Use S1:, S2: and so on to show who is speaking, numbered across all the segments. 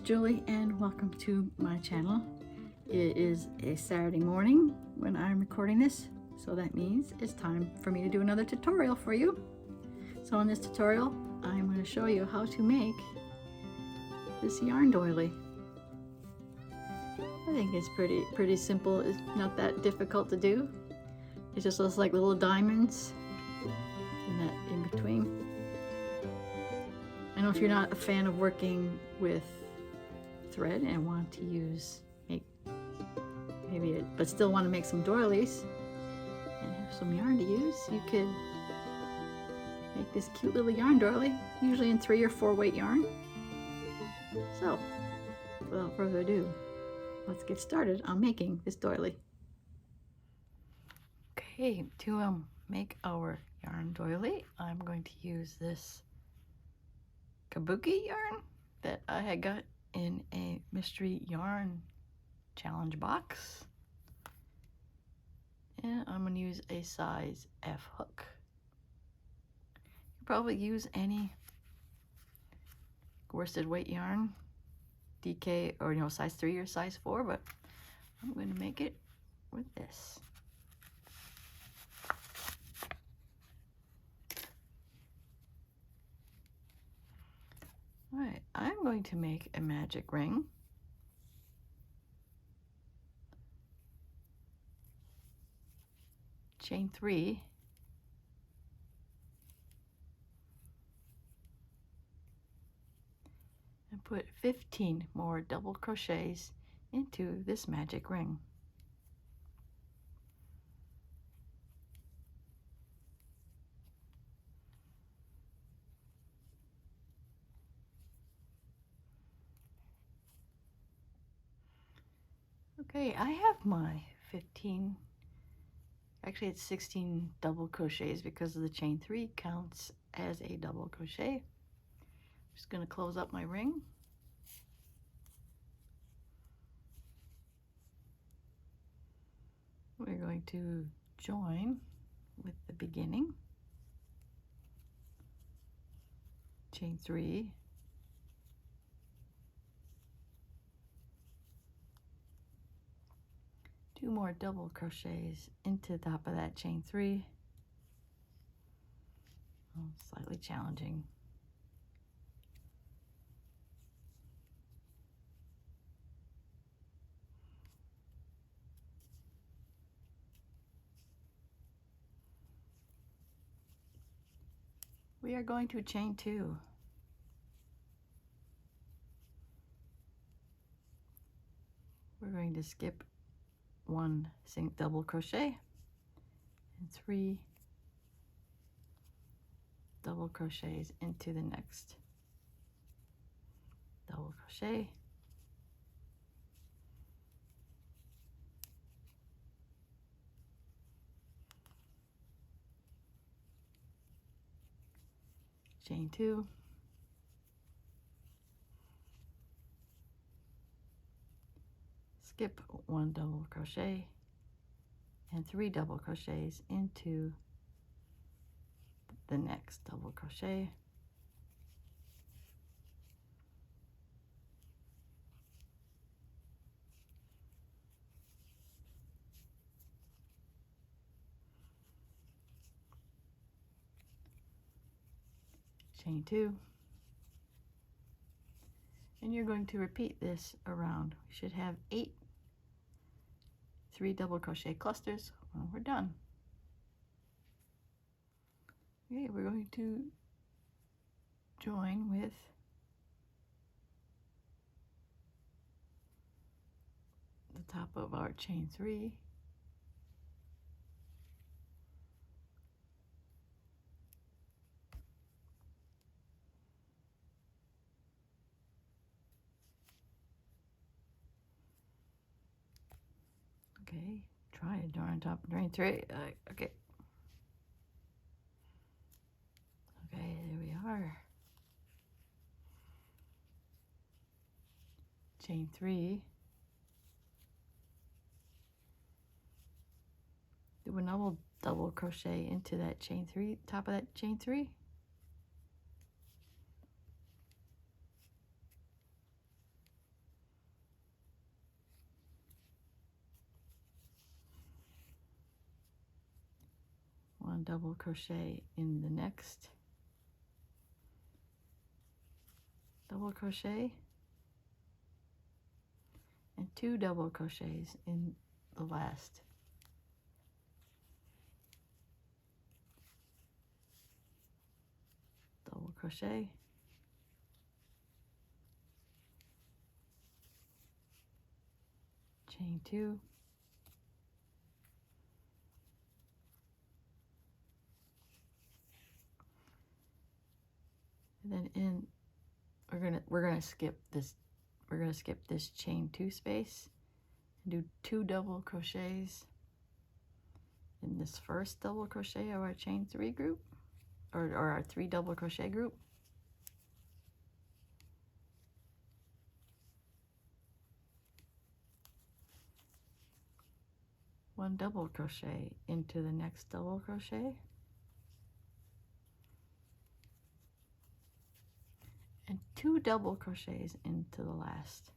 S1: Julie and welcome to my channel. It is a Saturday morning when I'm recording this, so that means it's time for me to do another tutorial for you. So in this tutorial I'm going to show you how to make this yarn doily. I think it's pretty simple. It's not that difficult to do. It just looks like little diamonds and that in between. I know if you're not a fan of working with thread and want to use but still want to make some doilies and have some yarn to use, you could make this cute little yarn doily, usually in 3 or 4 weight yarn. So without further ado, let's get started on making this doily. Okay, to make our yarn doily, I'm going to use this kabuki yarn that I had got in a mystery yarn challenge box, and I'm going to use a size F hook. You probably use any worsted weight yarn, DK, or size 3 or size 4, but I'm going to make it with this. Alright, I'm going to make a magic ring. Chain 3. And put 15 more double crochets into this magic ring. Okay, I have my 15, actually it's 16 double crochets because of the chain 3 counts as a double crochet. I'm just going to close up my ring. We're going to join with the beginning, chain 3, two more double crochets into the top of that chain 3. Slightly challenging. We are going to chain 2. We're going to skip 1 double crochet and 3 double crochets into the next double crochet, chain 2, skip 1 double crochet and 3 double crochets into the next double crochet, chain 2, and you're going to repeat this around. We should have 8 3 double crochet clusters when we're done. Okay, we're going to join with the top of our chain 3, okay, try to join on top of chain 3, okay. Okay, there we are. Chain 3. Do a double crochet into that chain 3, top of that chain 3. 1 double crochet in the next double crochet, and 2 double crochets in the last. Double crochet, chain 2, and then we're gonna skip this chain 2 space and do 2 double crochets in this first double crochet of our chain 3 group, or our 3 double crochet group. One double crochet into the next double crochet, and 2 double crochets into the last.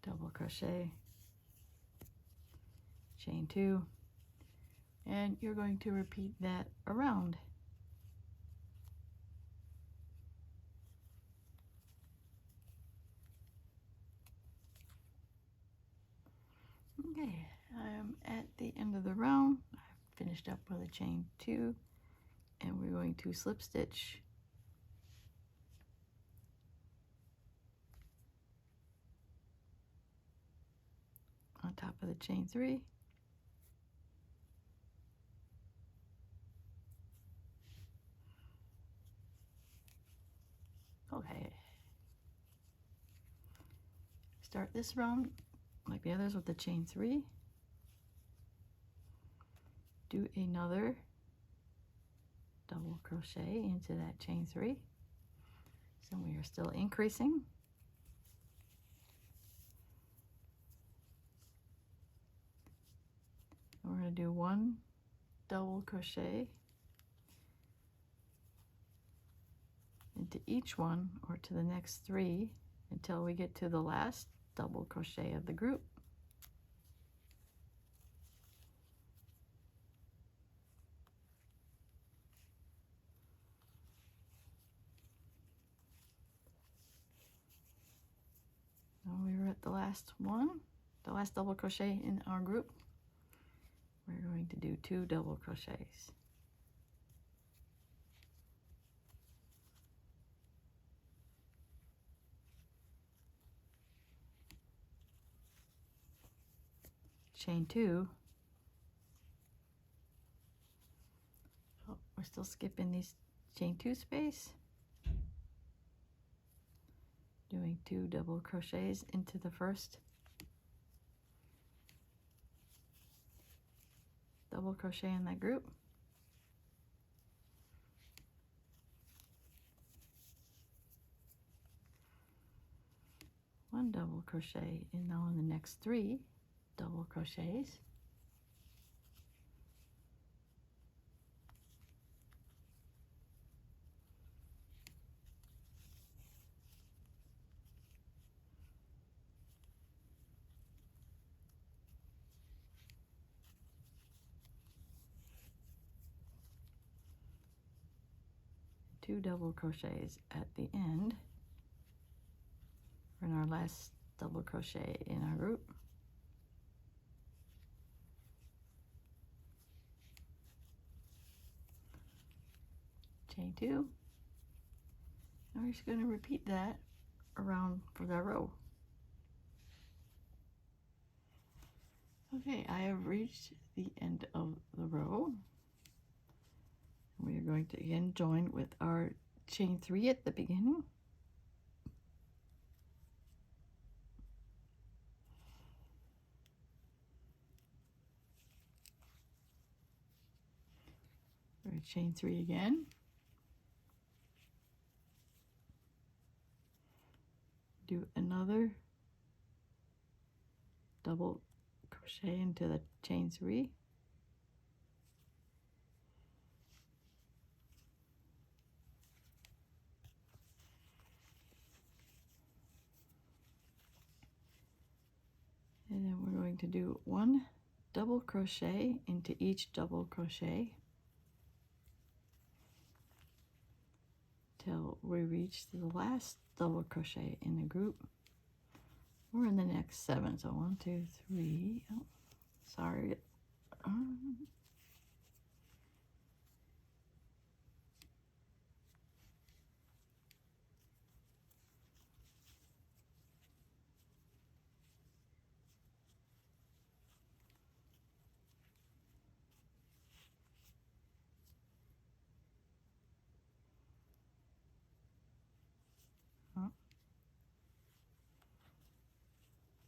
S1: Double crochet, chain 2, and you're going to repeat that around. Okay, I'm at the end of the round. I've finished up with a chain 2, and we're going to slip stitch on top of the chain 3. Okay. Start this round like the others with the chain 3. Do another double crochet into that chain 3. So we are still increasing. And we're going to do 1 double crochet into each one, or to the next 3, until we get to the last double crochet of the group. Now we were at the last one, the last double crochet in our group. We're going to do 2 double crochets. Chain 2. Oh, we're still skipping these chain 2 space. Doing 2 double crochets into the first double crochet in that group. One double crochet, and now in the next 3 double crochets. Two double crochets at the end for our last double crochet in our group. Chain 2, and we're just going to repeat that around for the row. Okay, I have reached the end of the row. We are going to again join with our chain 3 at the beginning. We're going to chain 3 again. Do another double crochet into the chain 3. going to do 1 double crochet into each double crochet till we reach the last double crochet in the group or in the next 7. So 1, 2, 3. Oh, sorry.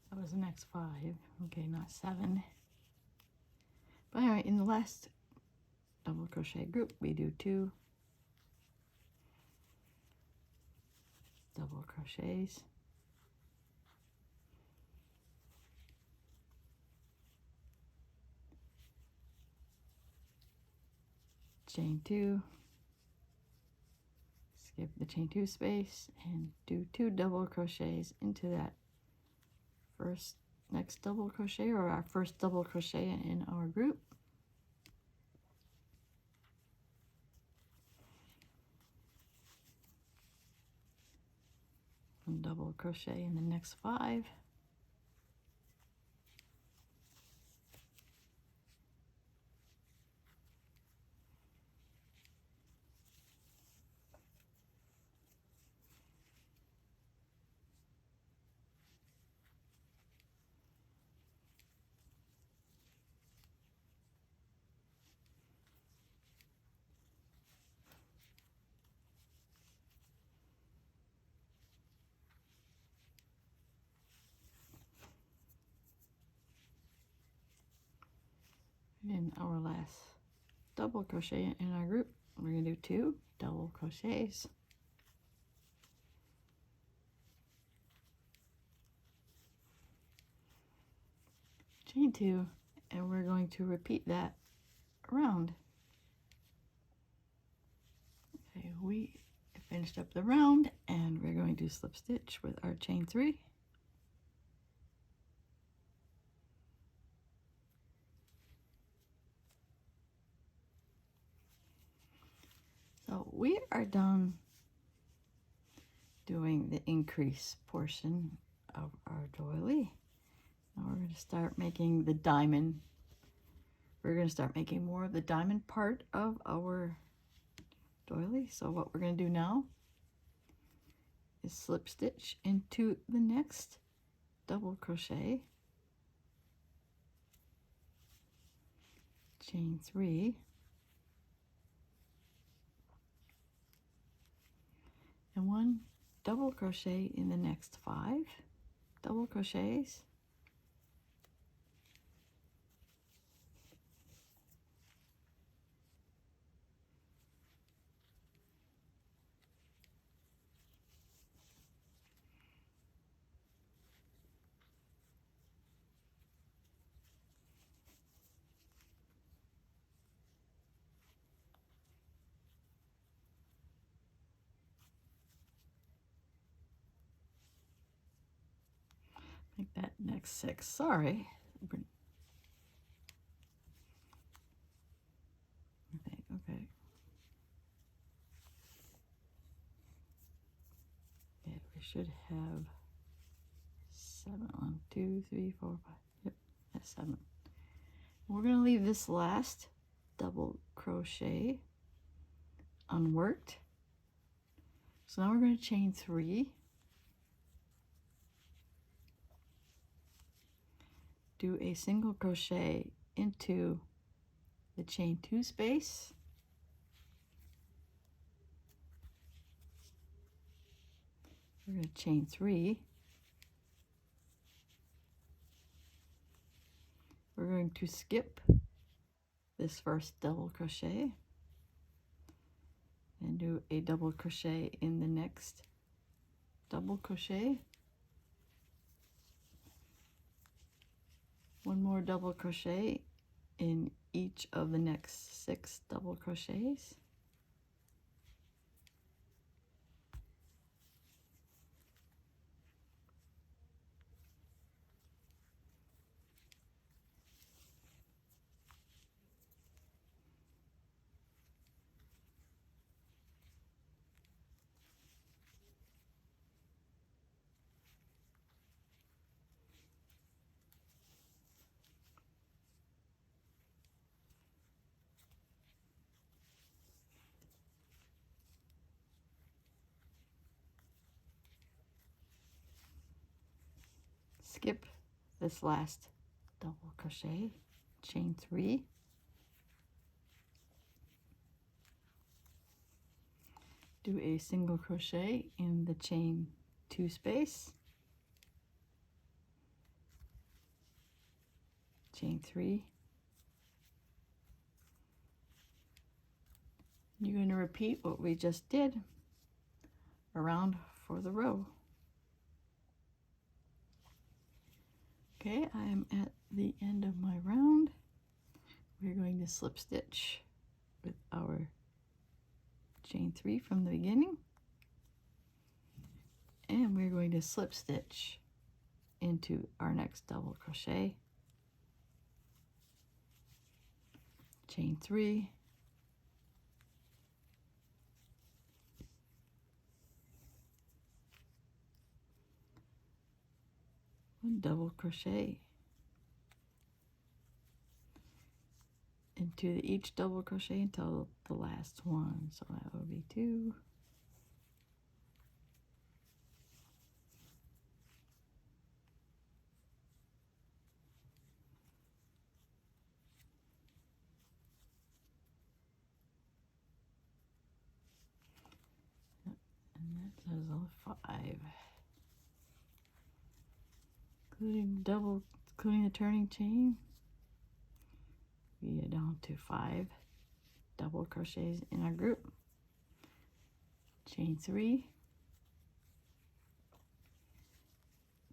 S1: That was the next 5. Okay, not 7. But anyway, in the last double crochet group, we do 2 double crochets, chain 2, skip the chain 2 space, and do 2 double crochets into that next double crochet, or our first double crochet in our group. And double crochet in the next 5. In our last double crochet in our group, we're going to do 2 double crochets, chain 2, and we're going to repeat that around. Okay, we finished up the round, and we're going to slip stitch with our chain 3. So we are done doing the increase portion of our doily. Now we're going to start making the diamond. We're going to start making more of the diamond part of our doily. So what we're going to do now is slip stitch into the next double crochet, chain 3, and 1 double crochet in the next 5 double crochets, make that next 6. Sorry. Okay. Yeah, we should have 7. 1, 2, 3, 4, 5. Yep, that's 7. We're going to leave this last double crochet unworked. So now we're going to chain 3, do a single crochet into the chain 2 space, we're going to chain 3, we're going to skip this first double crochet and do a double crochet in the next double crochet, 1 more double crochet in each of the next 6 double crochets, skip this last double crochet, chain 3, do a single crochet in the chain 2 space, chain 3. You're going to repeat what we just did around for the row. Okay, I am at the end of my round. We're going to slip stitch with our chain 3 from the beginning, and we're going to slip stitch into our next double crochet, chain 3, one double crochet into each double crochet until the last one, so that would be 2, and that says a 5, including the turning chain. We are down to 5 double crochets in our group, chain 3.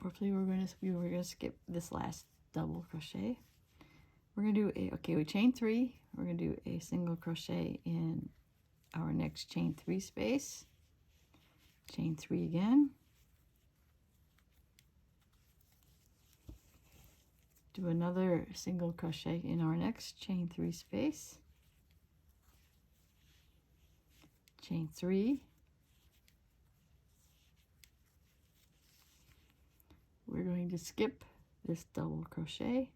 S1: Fortunately, we're going to skip this last double crochet. We're going to do we chain 3. We're going to do a single crochet in our next chain 3 space, chain 3 again, do another single crochet in our next chain 3 space, chain 3, we're going to skip this double crochet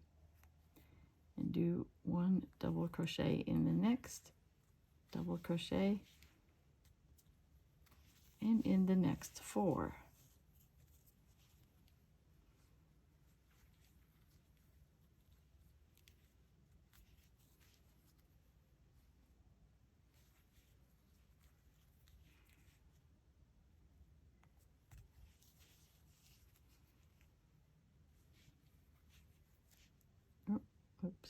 S1: and do 1 double crochet in the next double crochet and in the next 4. Oh, oops.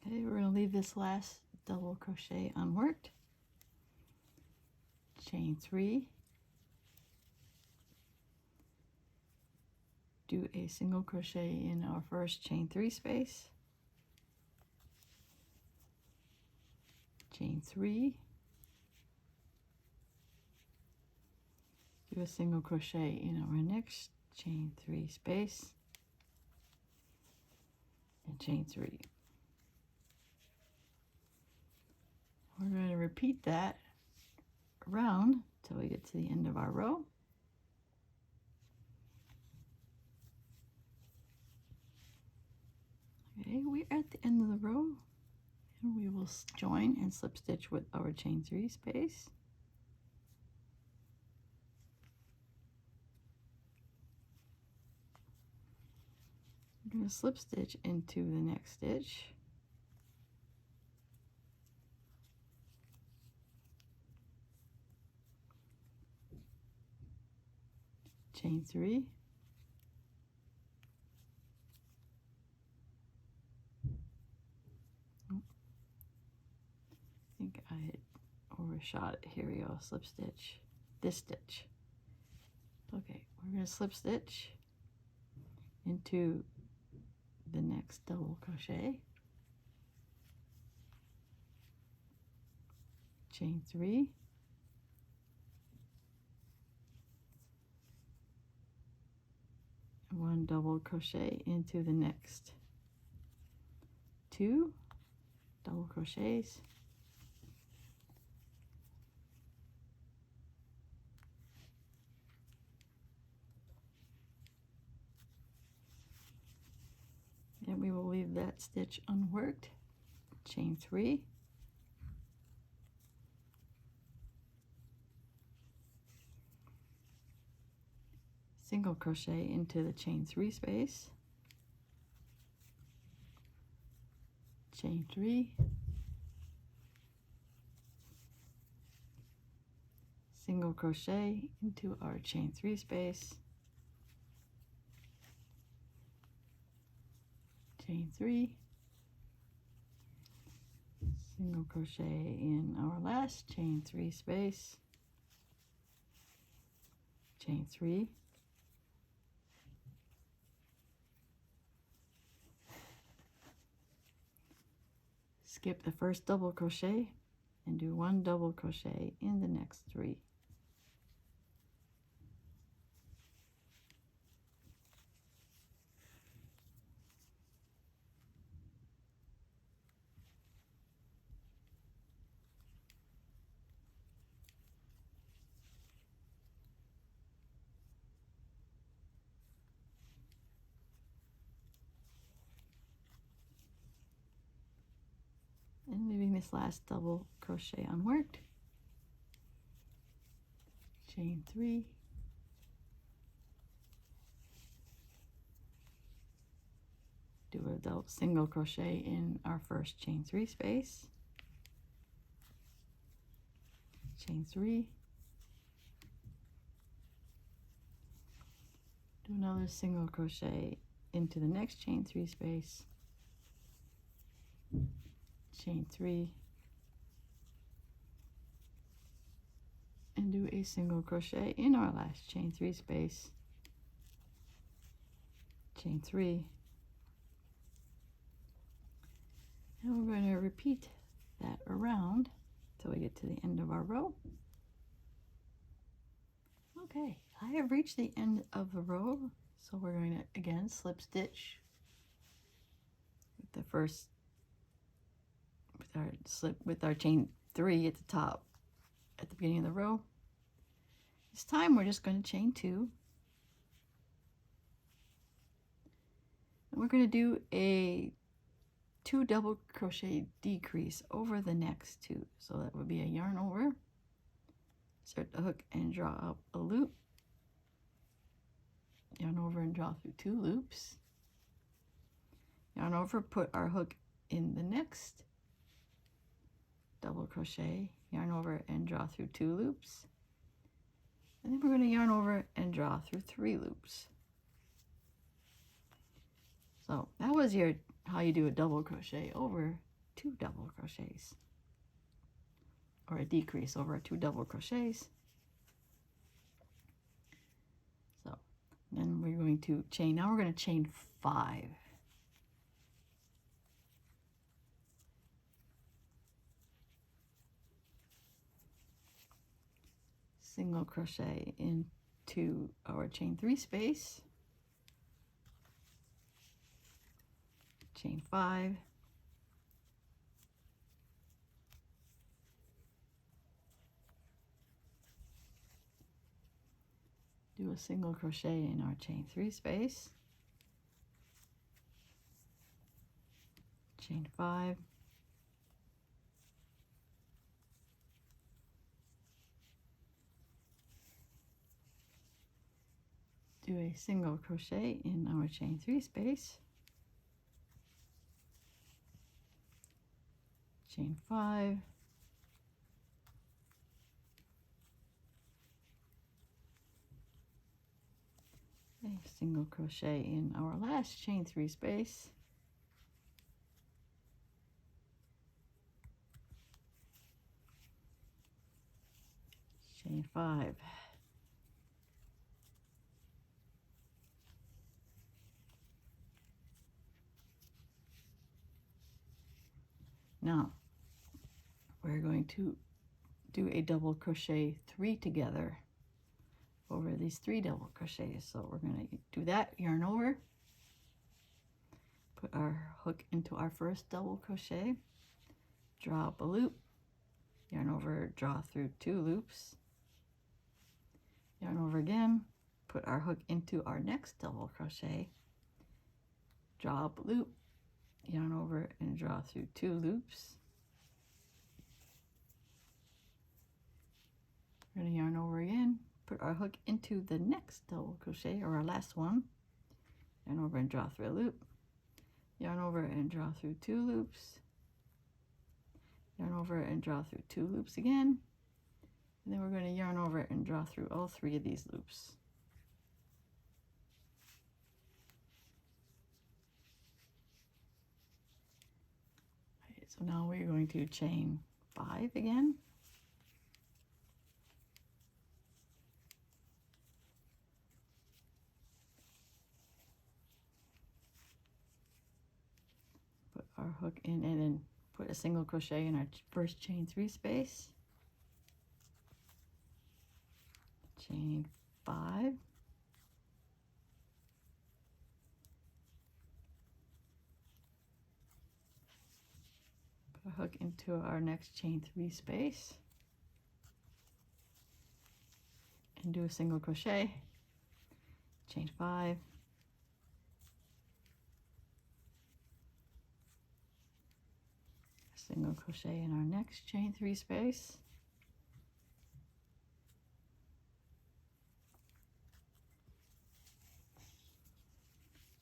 S1: Okay, we're going to leave this last double crochet unworked, chain 3, do a single crochet in our first chain 3 space, chain 3, do a single crochet in our next chain 3 space, and chain 3. We're going to repeat that around till we get to the end of our row. Okay, we're at the end of the row, and we will join and slip stitch with our chain 3 space. We're going to slip stitch into the next stitch, chain 3, I think I had overshot it. Here we go, slip stitch, this stitch. Okay, we're going to slip stitch into the next double crochet, chain 3, and 1 double crochet into the next 2 double crochets. And we will leave that stitch unworked. Chain 3. Single crochet into the chain 3 space. Chain 3. Single crochet into our chain 3 space. Chain 3. Single crochet in our last chain 3 space. Chain 3. Skip the first double crochet and do 1 double crochet in the next 3. And leaving this last double crochet unworked. Chain 3. Do a double single crochet in our first chain 3 space. Chain 3. Do another single crochet into the next chain 3 space. Chain 3. And do a single crochet in our last chain 3 space. Chain 3. And we're going to repeat that around until we get to the end of our row. Okay, I have reached the end of the row, so we're going to again slip stitch with the first with our chain 3 at the top at the beginning of the row. This time we're just going to chain 2, and we're going to do a 2 double crochet decrease over the next 2. So that would be a yarn over, insert the hook and draw up a loop, yarn over and draw through 2 loops, yarn over, put our hook in the next double crochet, yarn over and draw through 2 loops, and then we're going to yarn over and draw through 3 loops. So that was how you do a double crochet over 2 double crochets, or a decrease over 2 double crochets. So then we're going to chain. Now we're going to chain 5. Single crochet into our chain 3 space. Chain 5. Do a single crochet in our chain 3 space. Chain 5. Do a single crochet in our chain 3 space. Chain 5. A single crochet in our last chain 3 space. Chain 5. Now we're going to do a double crochet 3 together over these 3 double crochets. So we're going to do that, yarn over, put our hook into our first double crochet, draw up a loop, yarn over, draw through 2 loops, yarn over again, put our hook into our next double crochet, draw up a loop, yarn over and draw through 2 loops. We're going to yarn over again, put our hook into the next double crochet, or our last one, yarn over and draw through a loop, yarn over and draw through 2 loops, yarn over and draw through 2 loops again, and then we're going to yarn over and draw through all 3 of these loops. Okay, so now we're going to chain 5 again. Put our hook in and then put a single crochet in our first chain 3 space. Chain 5. Put a hook into our next chain 3 space. And do a single crochet. Chain 5. Single crochet in our next chain 3 space.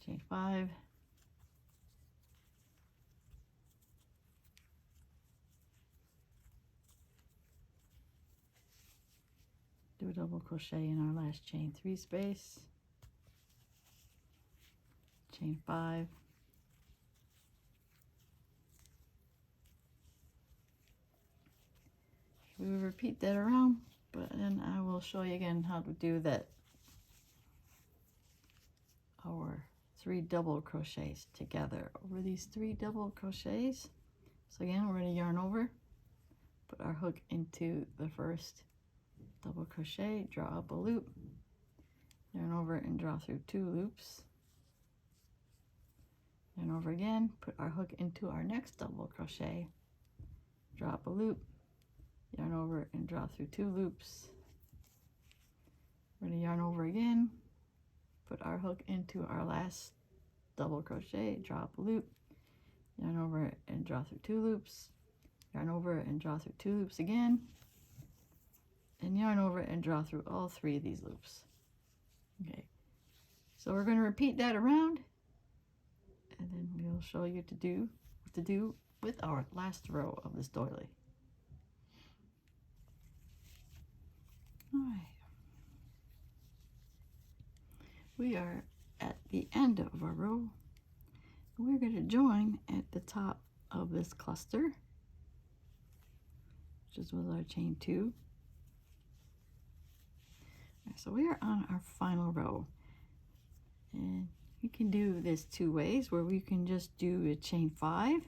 S1: Chain 5. Do a double crochet in our last chain 3 space. Chain 5. We will repeat that around, but then I will show you again how to do that. Our 3 double crochets together over these 3 double crochets. So again, we're going to yarn over, put our hook into the first double crochet, draw up a loop, yarn over and draw through 2 loops, yarn over again, put our hook into our next double crochet, draw up a loop, yarn over and draw through 2 loops. We're going to yarn over again, put our hook into our last double crochet, draw up a loop, yarn over and draw through 2 loops, yarn over and draw through 2 loops again, and yarn over and draw through all 3 of these loops. Okay, so we're going to repeat that around, and then we'll show you what to do with our last row of this doily. All right. We are at the end of our row. We're going to join at the top of this cluster, which is with our chain 2. Right, so we are on our final row, and you can do this 2 ways, where we can just do a chain 5,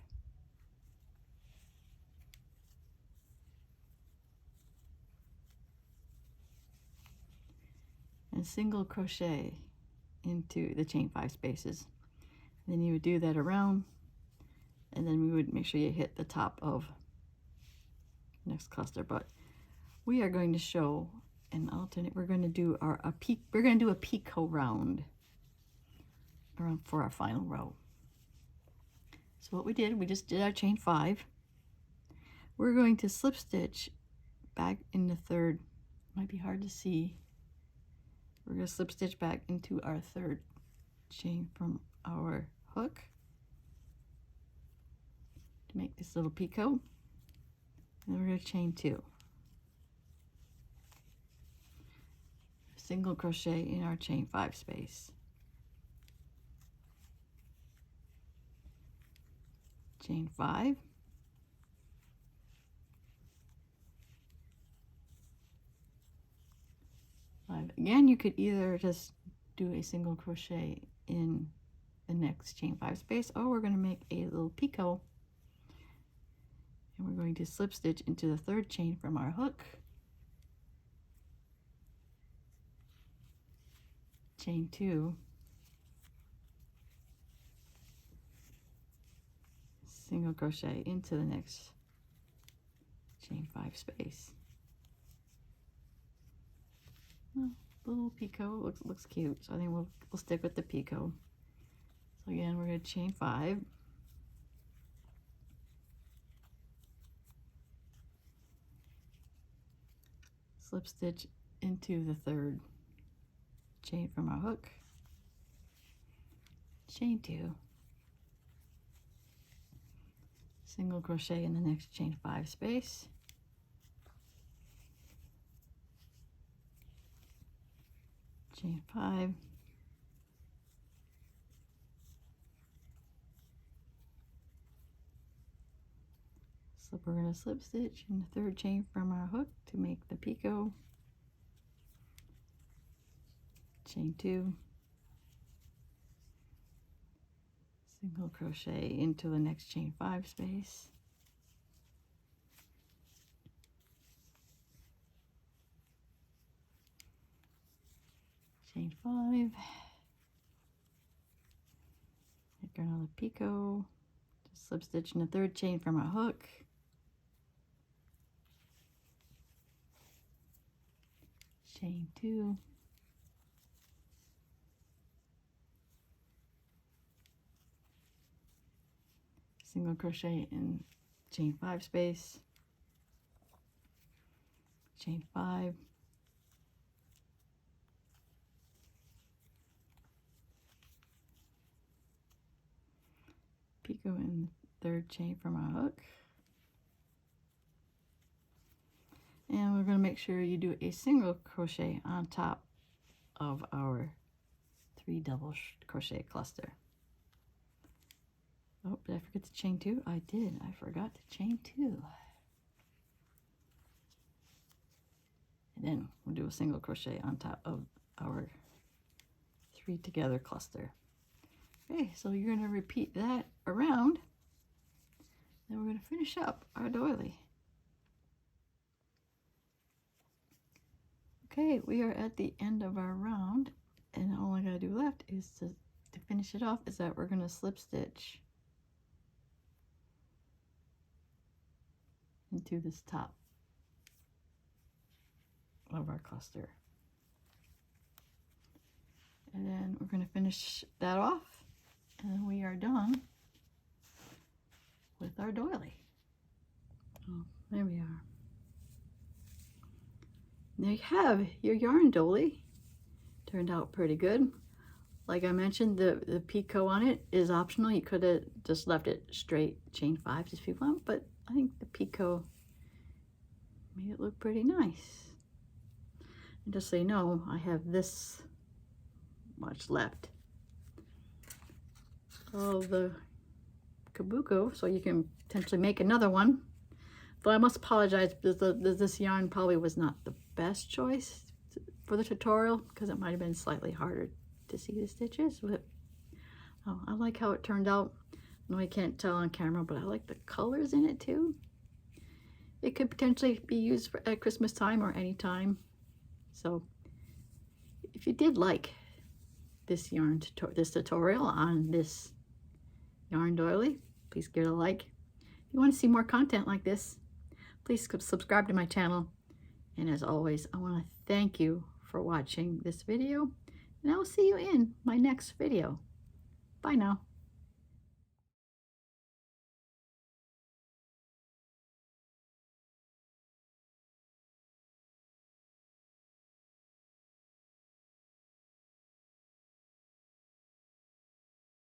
S1: and single crochet into the chain 5 spaces. Then you would do that around, and then we would make sure you hit the top of next cluster. But we are going to show an alternate. We're going to do a picot round for our final row. So what we just did our chain 5. We're going to slip stitch back in the third. Might be hard to see. We're going to slip stitch back into our third chain from our hook to make this little picot. And then we're going to chain 2. Single crochet in our chain 5 space. Chain 5. Again, you could either just do a single crochet in the next chain 5 space, or we're going to make a little picot, and we're going to slip stitch into the third chain from our hook, chain 2, single crochet into the next chain 5 space. Well, little picot looks cute, so I think we'll stick with the picot. So again, we're going to chain 5. Slip stitch into the 3rd chain from our hook, chain 2, single crochet in the next chain 5 space, chain 5, so we're going to slip stitch in the 3rd chain from our hook to make the picot, chain 2, single crochet into the next chain 5 space, chain 5, make another picot, just slip stitch in the 3rd chain from our hook, chain 2, single crochet in chain 5 space, chain 5, picot in the 3rd chain from our hook, and we're going to make sure you do a single crochet on top of our 3 double crochet cluster. Oh, did I forget to chain 2? I did. I forgot to chain 2. And then we'll do a single crochet on top of our 3 together cluster. Okay, so you're going to repeat that around. Then we're going to finish up our doily. Okay, we are at the end of our round, and all I gotta do left is to finish it off is that we're gonna slip stitch into this top of our cluster. And then we're gonna finish that off, and we are done with our doily. Oh, there we are. There you have your yarn doily. Turned out pretty good. Like I mentioned, the picot on it is optional. You could have just left it straight chain 5 if you want, but I think the picot made it look pretty nice. And just so you know, I have this much left of the kabuko, so you can potentially make another one. Though I must apologize because this yarn probably was not the best choice for the tutorial because it might have been slightly harder to see the stitches, but oh, I like how it turned out. I know I can't tell on camera, but I like the colors in it too. It could potentially be used at Christmas time or any time. So if you did like this yarn this tutorial on this yarn doily, please give it a like. If you want to see more content like this, please subscribe to my channel. And as always, I want to thank you for watching this video, and I will see you in my next video. Bye now.